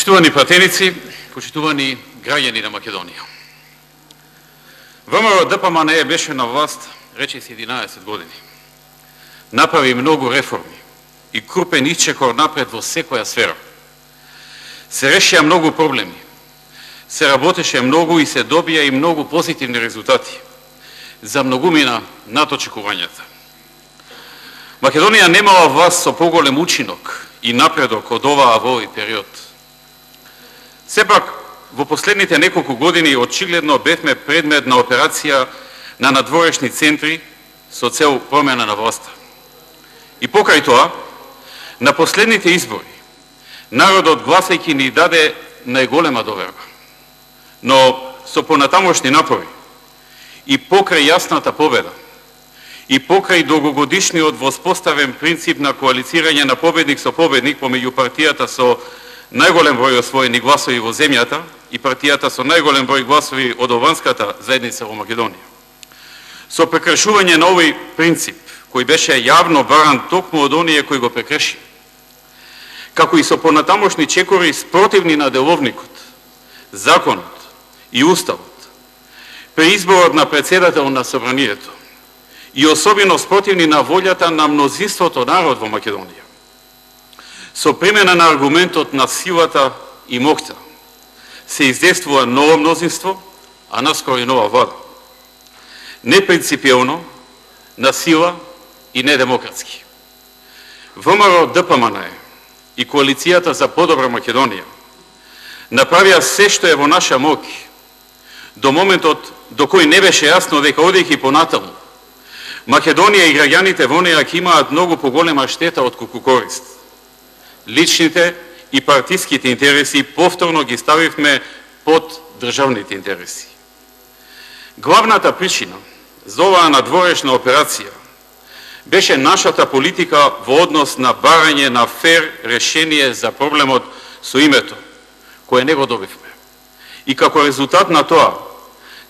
Почитувани пратеници, почитувани граѓани на Македонија. ВМРО ДПМНЕ беше на власт речиси 11 години. Направи многу реформи и крупен исчекор напред во секоја сфера. Се решија многу проблеми, се работеше многу и се добија и многу позитивни резултати за многумина над очекувањата. Македонија немала власт со поголем учинок и напредок од оваа во овој период. Сепак, во последните неколку години очигледно бевме предмет на операција на надворешни центри со цел промена на власта. И покрај тоа, на последните избори, народот гласајќи ни даде најголема доверба. Но со понатамошни напори и покрај јасната победа и покрај долгогодишниот воспоставен принцип на коалицирање на победник со победник помеѓу партијата со најголем број освоени гласови во земјата и партијата со најголем број гласови од албанската заедница во Македонија. Со прекршување на овој принцип, кој беше јавно баран токму од оние кои го прекрши, како и со понатамошни чекори спротивни на деловникот, законот и уставот, при изборот на председател на собранието и особено спротивни на волјата на мнозинството народ во Македонија, со примена на аргументот на силата и моќта, се издействува ново мнозинство, а наскоро и нова влада. Непринципиелно, на сила и недемократски. ВМРО ДПМНЕ и Коалицијата за подобра Македонија направија се што е во наша моќ до моментот до кој не беше јасно дека одејќи понатаму, Македонија и граѓаните во неја ќе имаат многу поголема штета од колку корист. Личните и партиските интереси повторно ги ставивме под државните интереси. Главната причина за оваа надворешна операција беше нашата политика во однос на барање на фер решение за проблемот со името, кое не го добивме. И како резултат на тоа,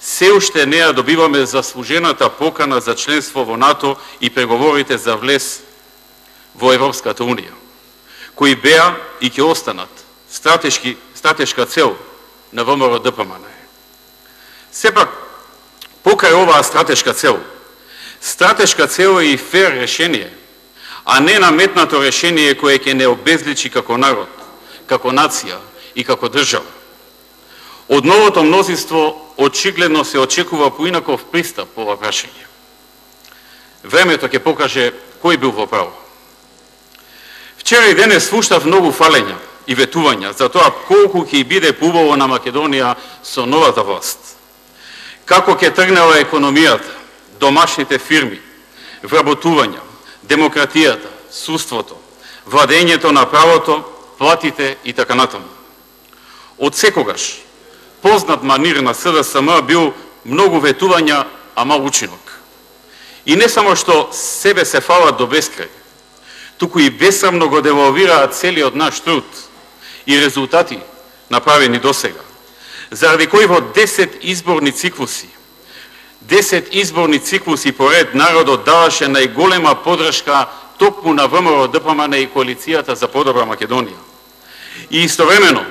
се уште не ја добиваме заслужената покана за членство во НАТО и преговорите за влез во Европската Унија, кои беа и ќе останат стратешка цел на ВМРО ДПМНЕ. Сепак, покрај оваа стратешка цел е и фер решение, а не наметнато решение кое ќе не обезличи како народ, како нација и како држава. Од новото мнозинство очигледно се очекува поинаков пристап по ова прашање. Времето ќе покаже кој бил во право. Вчера и денес слушнав многу фалења и ветувања за тоа колку ќе биде поубаво на Македонија со новата власт. Како ќе тргнела економијата, домашните фирми, вработувања, демократијата, судството, владењето на правото, платите и така натаму. Од секогаш, познат манир на СДСМ бил многу ветувања, а мал учинок. И не само што себе се фалат до бескрај, туку и бесрамно го девалвираат целиот наш труд и резултати направени досега, заради кои во 10 изборни циклуси поред народот даваше најголема подршка токму на ВМРО ДПМНЕ и Коалицијата за подобра Македонија. И истовремено,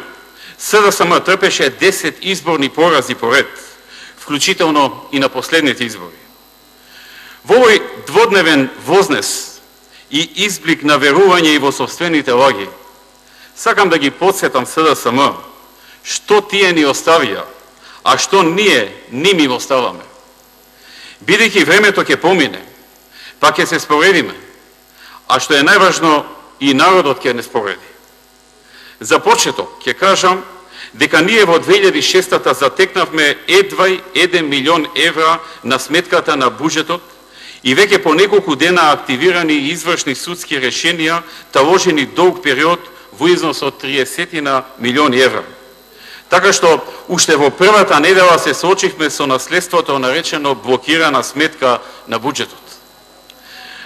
СДСМ трпеше 10 изборни порази поред, вклучително и на последните избори. Во овој дводневен вознес и изблик на верување и во собствените лаги, сакам да ги подсетам СДСМ што тие ни оставија, а што ние ними оставаме. Бидејќи времето ќе помине, па ќе се споредиме, а што е најважно, и народот ќе не спореди. За почеток ќе кажам дека ние во 2006 затекнавме едва 1 милион евра на сметката на буџетот и веќе по неколку дена активирани извршни судски решенија, таложени долг период во износ од 30 милиони евра. Така што, уште во првата недела се соочивме со наследството наречено блокирана сметка на буџетот.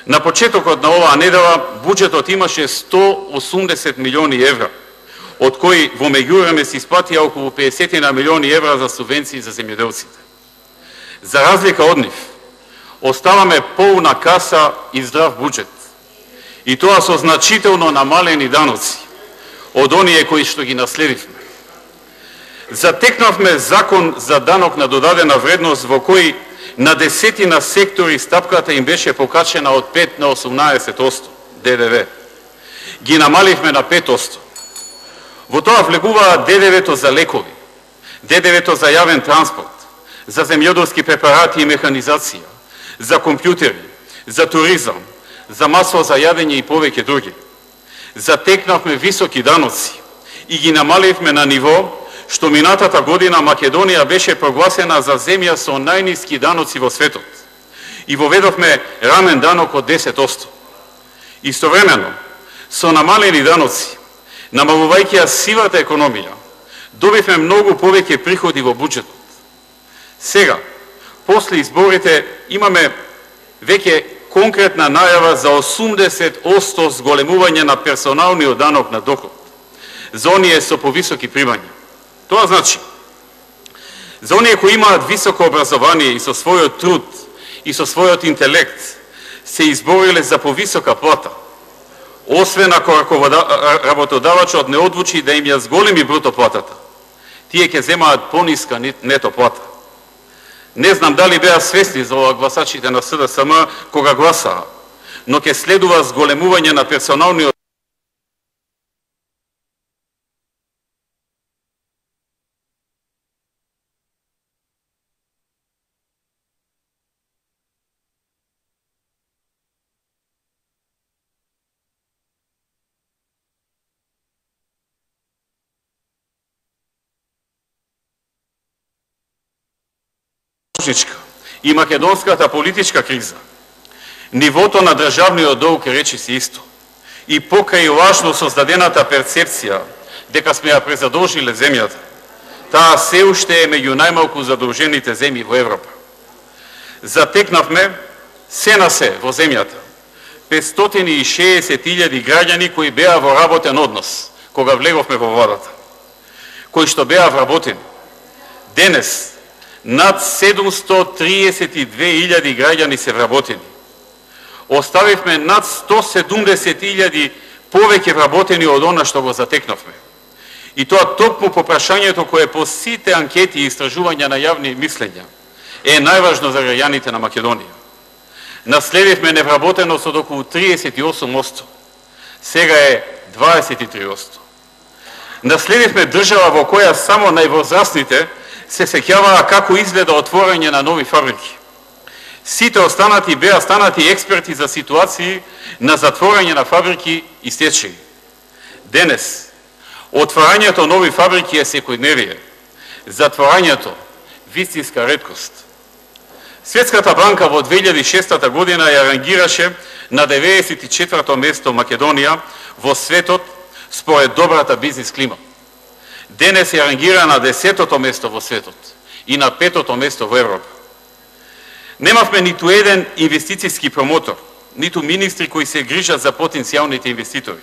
На почетокот на оваа недела, буџетот имаше 180 милиони евра, од кои во меѓувреме се исплатија околу 50 милиони евра за субвенции за земјоделците. За разлика од нив, оставаме полна каса и здрав буџет. И тоа со значително намалени даноци, од оние кои што ги наследивме. Затекнавме закон за данок на додадена вредност во кој на десетина сектори стапката им беше покачена од 5 на 18% ДДВ. Ги намаливме на 5%. Во тоа влегуваат ДДВ-то за лекови, ДДВ-то за јавен транспорт, за земјоделски препарати и механизација, за компјутери, за туризам, за масло за јадење и повеќе други. Затекнавме високи даноци и ги намаливме на ниво што минатата година Македонија беше прогласена за земја со најниски даноци во светот и воведовме рамен данок од 10%. Истовремено, со намалени даноци, намалувајќи сивата економија, добивме многу повеќе приходи во буџетот. Сега, после изборите, имаме веќе конкретна најава за 80% зголемување на персоналниот данок на доход за оние со повисоки примања. Тоа значи, за оние кои имаат високо образование и со својот труд и со својот интелект се избориле за повисока плата, освен ако работодавачот не одлучи да им ја зголеми бруто платата, тие ќе земаат пониска нето плата. Не знам дали беа свесни за ова гласачите на СДСМ кога гласаа, но ќе следува зголемување на персоналниот и македонската политичка криза. Нивото на државниот долг речи се исто. И покрај лажно создадената перцепција дека сме ја презадолжиле земјата, таа се уште е меѓу најмалку задолжените земји во Европа. Затекнавме се на се во земјата 560.000 граѓани кои беа во работен однос кога влеговме во владата, кои што беа вработени. Денес над 732.000 граѓани се вработени. Оставивме над 170.000 повеќе вработени од она што го затекнавме. И тоа токму по прашањето кое по сите анкети и истражувања на јавни мислења е најважно за граѓаните на Македонија. Наследивме невработеност од околу 38%, сега е 23%. Наследивме држава во која само највозрастните се сеќаваа како изгледа отворање на нови фабрики. Сите останати беа станати експерти за ситуации на затворање на фабрики и стечаи. Денес, отворањето нови фабрики е секојдневие, затворањето вистинска реткост. Светската банка во 2006 година ја рангираше на 94-то место Македонија во светот според добрата бизнис клима. Денес ја рангира на 10-то место во светот и на 5-то место во Европа. Немавме ниту еден инвестицијски промотор, ниту министри кои се грижат за потенцијалните инвеститори.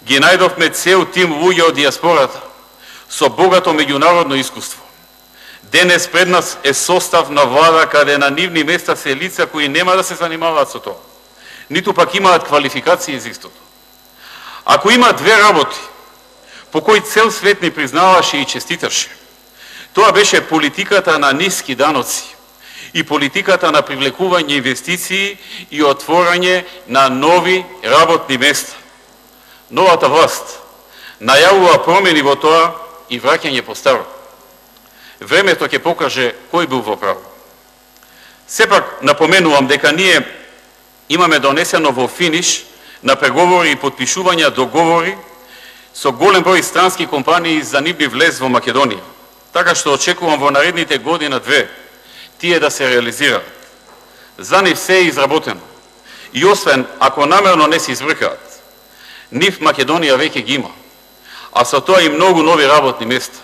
Ги најдовме цел тим луѓе од диаспората со богато меѓународно искуство. Денес пред нас е состав на влада каде на нивни места се лица кои нема да се занимаваат со тоа, ниту пак имаат квалификации за истото. Ако има две работи по кој цел свет ни признаваше и честиташе, тоа беше политиката на ниски даноци и политиката на привлекување инвестиции и отворање на нови работни места. Новата власт најавува промени во тоа и враќање по старо. Времето ќе покаже кој бил во право. Сепак напоменувам дека ние имаме донесено во финиш на преговори и подпишувања договори со голем број странски компании за нивни влез во Македонија. Така што очекувам во наредните година-две тие да се реализираат. За нив се е изработено. И освен ако намерно не се избркаат, нив Македонија веќе ги има, а со тоа и многу нови работни места.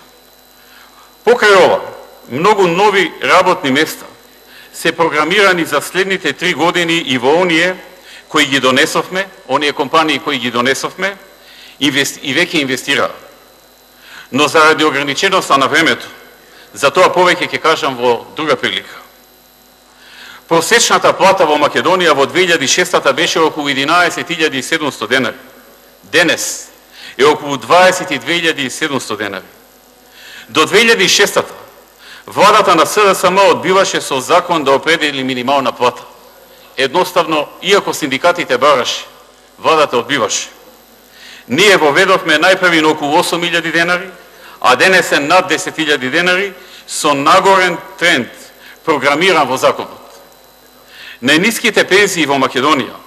Покрај ова, многу нови работни места се програмирани за следните 3 години и во оние кои ги донесовме, оние компании кои ги донесовме, и веќе инвестираат. Но заради ограниченоста на времето, за тоа повеќе ќе кажам во друга прилика. Просечната плата во Македонија во 2006 беше околу 11.700 денари. Денес е околу 22.700 денари. До 2006 владата на СДСМ одбиваше со закон да определи минимална плата. Едноставно, иако синдикатите бараше, владата одбиваше. Ние воведовме најпрви на околу 8.000 денари, а денес е над 10.000 денари со нагорен тренд програмиран во законот. Најниските пензии во Македонија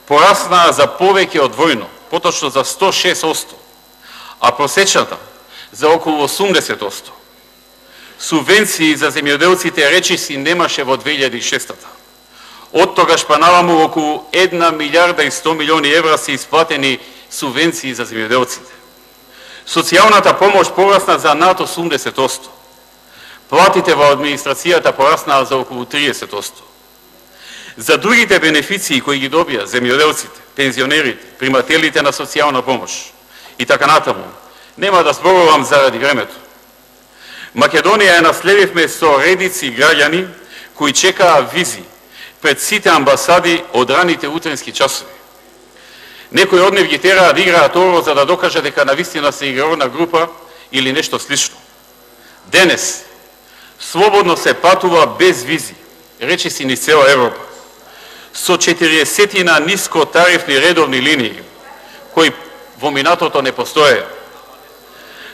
пораснаа за повеќе од двојно, поточно за 106%, а просечната за околу 80%. Субвенции за земјоделците речиси немаше во 2006-та. Од тогаш па наваму околу 1 милиарда и 100 милиони евра се исплатени субвенции за земјоделците. Социјалната помош порасна за над 80%. Платите во администрацијата пораснаа за околу 30%. За другите бенефиции кои ги добија земјоделците, пензионерите, примателите на социјална помош и така натаму, нема да зборувам заради времето. Македонија ја наследивме со редици граѓани кои чекаа визи пред сите амбасади од раните утренски часови. Некои од нив ги тераа да играат оро за да докаже дека навистина се игрална група или нешто слично. Денес слободно се патува без визи, речиси низ цела Европа, со 40 ниско тарифни редовни линии, кои во минатото не постоеја.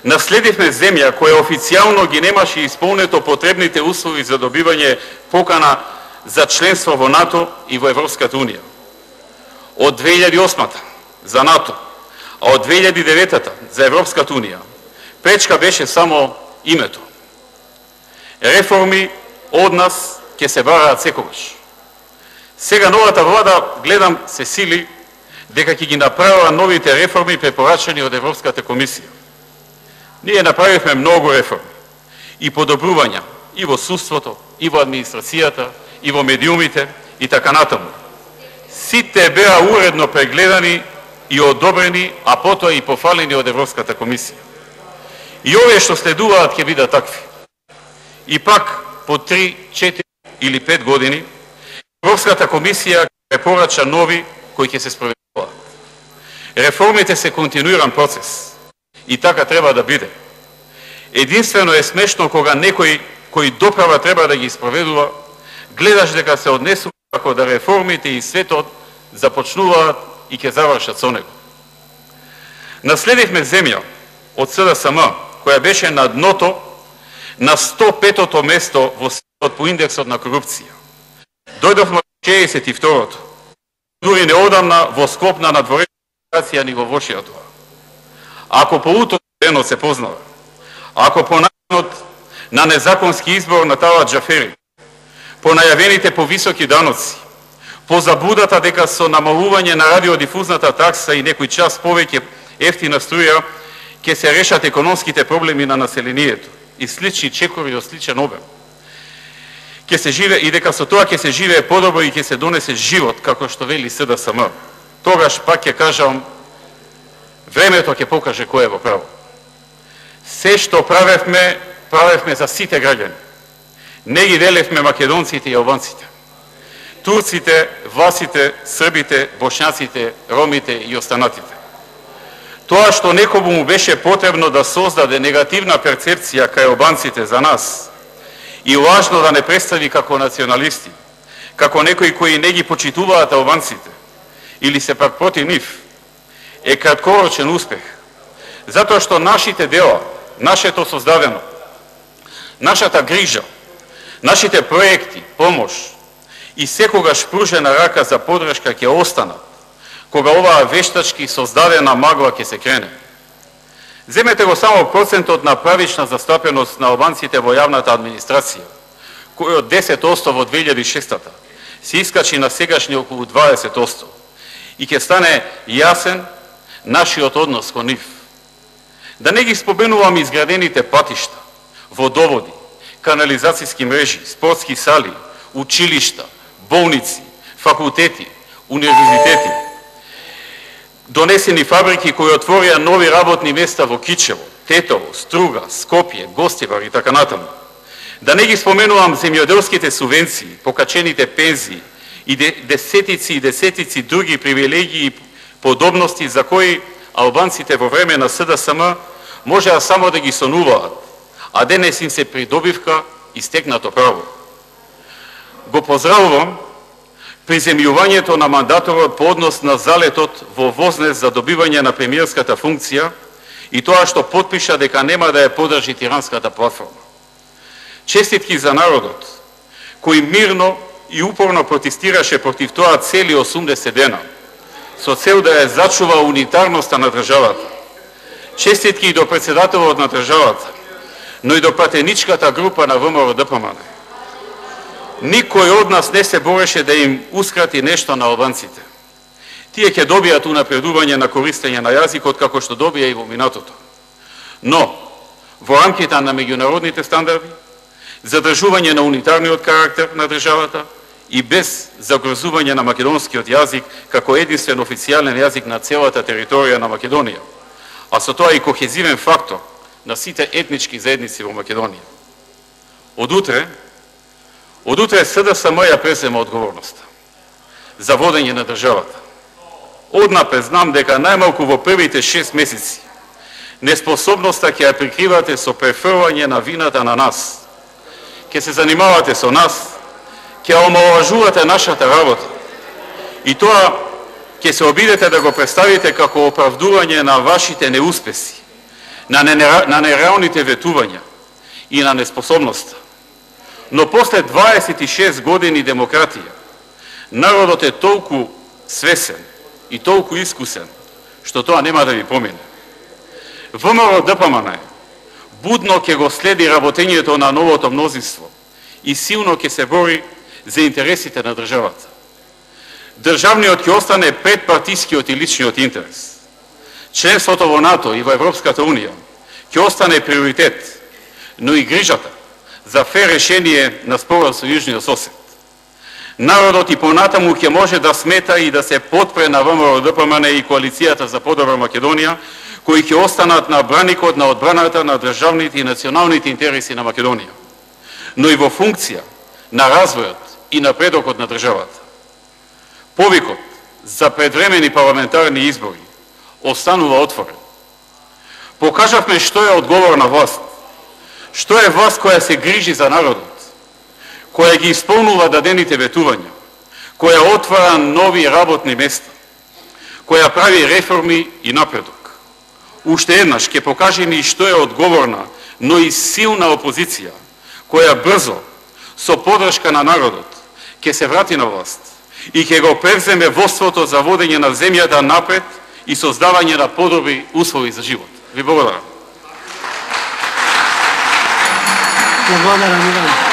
Наследивме земја која официјално ги немаше исполнето потребните услови за добивање покана за членство во НАТО и во Европската Унија. Од 2008-та за НАТО, а од 2009-та за Европската Унија, пречка беше само името. Реформи од нас ќе се бараат секогаш. Сега новата влада, гледам, се сили дека ќе ги направила новите реформи препорачани од Европската комисија. Ние направивме многу реформи и подобрувања и во судството, и во администрацијата, и во медиумите, и така натаму. Сите беа уредно прегледани и одобрени, а потоа и пофалени од Европската комисија. И овие што следуваат ќе бидат такви. И пак по 3, 4 или 5 години Европската комисија ќе препорача нови кои ќе се спроведуваат. Реформите се континуиран процес. И така треба да биде. Единствено е смешно кога некој кој доправа треба да ги спроведува, гледаш дека се однесува како да реформите и светот започнуваат и ќе завршат со него. Наследивме земја од СДСМ, која беше на дното на 105-то место во светот по индексот на корупција. Дојдовме од 62-то. Дури неодамна во Скопна на двореција ни го вошија тоа. Ако по утро денот се познава, ако по начинот на незаконски избор на Талат Џафери, по најавените повисоки даноци, по заблудата дека со намалување на радиодифузната такса и некој час повеќе ефтина струја ќе се решат економските проблеми на населението и слични чекови од сличен обем. Ќе се живее и дека со тоа ќе се живее подобро и ќе се донесе живот, како што вели СДСМ. Тогаш пак ќе кажам, времето ќе покаже кој е во право. Се што правевме за сите граѓани. Не ги делевме македонците и албанците. Турците, власите, србите, бошњаците, ромите и останатите. Тоа што некому му беше потребно да создаде негативна перцепција кај албанците за нас и лажно да не представи како националисти, како некои кои не ги почитуваат албанците или се пак против нив, е краткорочен успех, затоа што нашите дела, нашето создадено, нашата грижа, нашите проекти, помош и секогаш пружена рака за подршка ќе останат, кога оваа вештачки создадена магла ќе се крене. Земете го само процентот на правична застапеност на албанците во јавната администрација, кој од 10% во 2006-та се искачи на сегашни околу 20%, и ќе стане јасен нашиот однос кон нив. Да не ги споменувам изградените патишта, водоводи, канализацијски мрежи, спортски сали, училишта, болници, факултети, универзитети, донесени фабрики кои отворија нови работни места во Кичево, Тетово, Струга, Скопје, Гостивар и така натаму. Да не ги споменувам земјоделските субвенции, покачените пензии и десетици други привилегии и подобности за кои албанците во време на СДСМ можеа само да ги сонуваат, а денес им се придобивка и стекнато право. Го поздравувам приземјувањето на мандаторот по однос на залетот во Вознес за добивање на премиерската функција и тоа што потпиша дека нема да ја подржи тиранската платформа. Честитки за народот, кој мирно и упорно протестираше против тоа цели 80 дена, со цел да ја зачува унитарноста на државата. Честитки и до председателот на државата, но и до пратеничката група на ВМРО-ДПМН. Никој од нас не се бореше да им ускрати нешто на албанците. Тие ќе добијат унапредување на користење на јазикот како што добија и во минатото. Но, во рамките на меѓународните стандарди, задржување на унитарниот карактер на државата и без загрозување на македонскиот јазик како единствен официјален јазик на целата територија на Македонија, а со тоа и кохезивен фактор на сите етнички заедници во Македонија. Од утре СДСМ ја презема одговорноста за водење на државата. Однапред знам дека најмалку во првите 6 месеци неспособноста ќе ја прикривате со префрлање на вината на нас. Ќе се занимавате со нас, ќе омаловажувате нашата работа и тоа ќе се обидете да го представите како оправдување на вашите неуспеси, на нереалните ветувања и на неспособноста. Но после 26 години демократија, народот е толку свесен и толку искусен, што тоа нема да ви помине. ВМРО-ДПМН будно ќе го следи работењето на новото мнозинство и силно ќе се бори за интересите на државата. Државниот ќе остане пред партискиот и личниот интерес. Членството во НАТО и во Европската Унија ќе остане приоритет, но и грижата за фер решение на спорот со јужниот сосед. Народот и понатаму ќе може да смета и да се потпре на ВМРО-ДПМН и коалицијата за подобра Македонија, кои ќе останат на браникот на одбраната на државните и националните интереси на Македонија, но и во функција на развојот и напредокот на државата. Повикот за предвремени парламентарни избори останува отворен. Покажавме што е одговорна власт, што е власт која се грижи за народот, која ги исполнува дадените ветувања, која отвара нови работни места, која прави реформи и напредок. Уште еднаш ќе покажеме и што е одговорна, но и силна опозиција, која брзо, со подршка на народот, ќе се врати на власт и ќе го превземе водството за водење на земјата напред и создавање на подобри услови за живот. Ви благодарам. Благодарам.